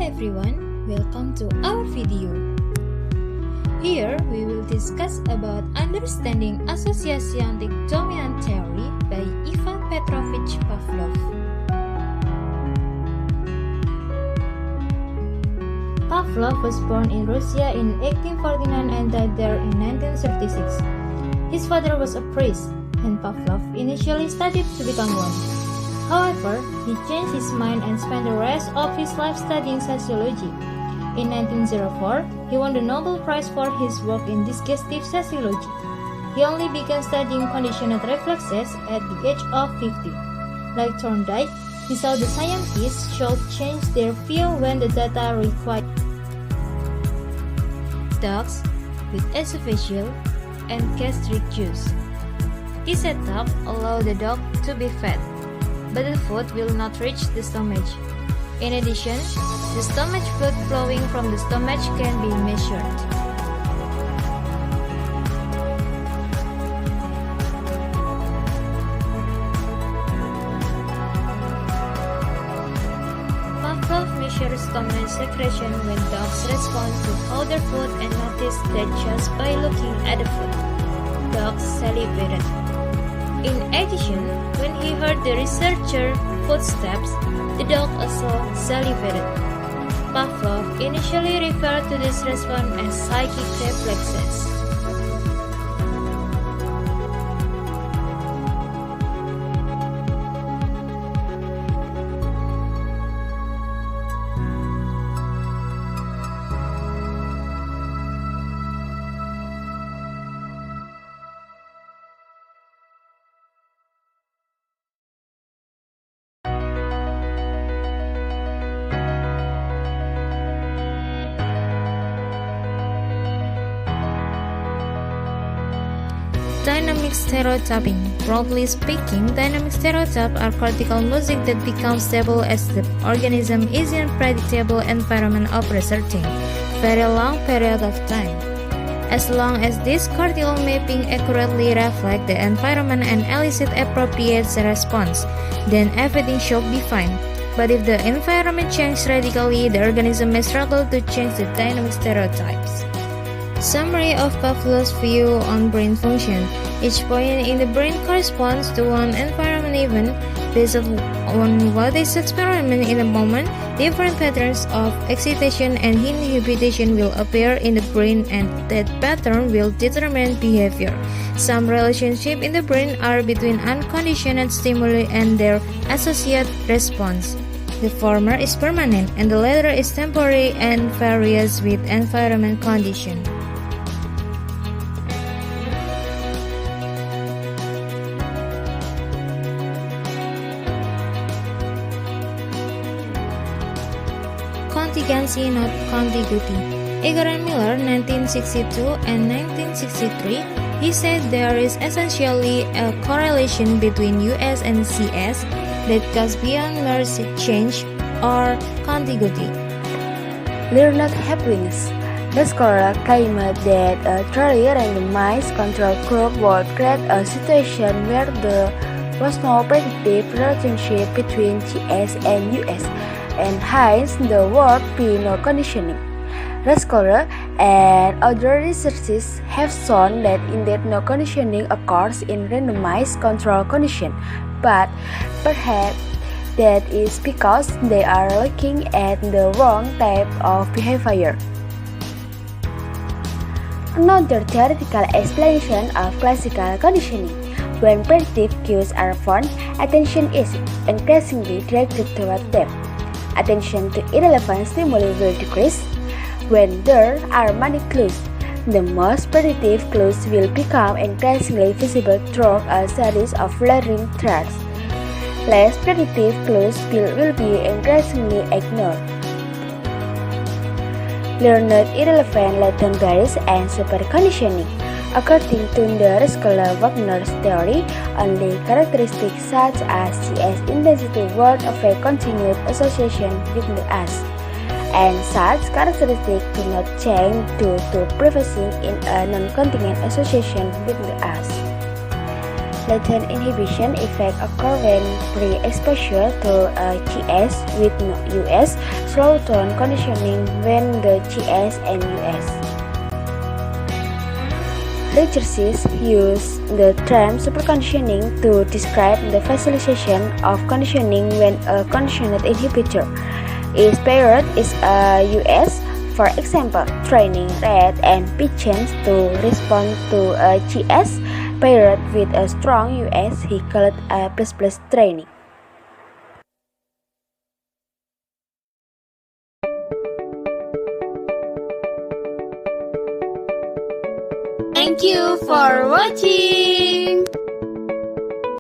everyone, welcome to our video. Here we will discuss about understanding associationistic dominant theory by Ivan Petrovich Pavlov. Pavlov was born in Russia in 1849 and died there in 1936. His father was a priest, and Pavlov initially studied to become one. However, he changed his mind and spent the rest of his life studying sociology. In 1904, he won the Nobel Prize for his work in disgustive sociology. He only began studying conditioned reflexes at the age of 50. Like Thorndike, he saw the scientists should change their view when the data required dogs with esophageal and gastric juice. This setup allowed the dog to be fed, but the food will not reach the stomach. In addition, the stomach fluid flowing from the stomach can be measured. Pavlov measures stomach secretion when dogs respond to powder food and noticed that just by looking at the food, dogs salivated. In addition, when he heard the researcher footsteps, the dog also salivated. Pavlov initially referred to this response as psychic reflexes. Dynamic stereotyping. Broadly speaking, dynamic stereotypes are cortical music that becomes stable as the organism is in a predictable environment over a certain, very long period of time. As long as this cortical mapping accurately reflects the environment and elicits appropriate response, then everything should be fine. But if the environment changes radically, the organism may struggle to change the dynamic stereotypes. Summary of Pavlov's view on brain function. Each point in the brain corresponds to one environment event. Based on what is experienced in the moment, different patterns of excitation and inhibition will appear in the brain, and that pattern will determine behavior. Some relationships in the brain are between unconditioned stimuli and their associated response. The former is permanent, and the latter is temporary and varies with environment condition. Contingency, not contiguity. Eger and Miller, 1962 and 1963, he said there is essentially a correlation between US and CS that goes beyond mere change or contiguity. Learned happiness. The scholar claimed that a truly randomized control group would create a situation where there was no predictive relationship between GS and US, and hence there would be no conditioning. The scholar and other researchers have shown that indeed no conditioning occurs in randomized control conditions, but perhaps that is because they are looking at the wrong type of behavior. Another theoretical explanation of classical conditioning. When predictive cues are found, attention is increasingly directed toward them. Attention to irrelevant stimuli will decrease. When there are many clues, the most predictive clues will become increasingly visible through a series of learning threads. Less predictive clues will be increasingly ignored. Learned irrelevant latent bias and superconditioning. According to the scholar Wagner's theory, only characteristics such as CS intensity would affect continued association with the us, and such characteristics do not change due to prevailing in a non-contingent association with the us. Latent inhibition effect occur when pre-exposure to GS with no US, slow down conditioning when the GS and US. Researchers use the term superconditioning to describe the facilitation of conditioning when a conditioned inhibitor is paired is a US. For example, training rat and pigeons to respond to a GS paired with a strong US, he called a plus training. Thank you for watching.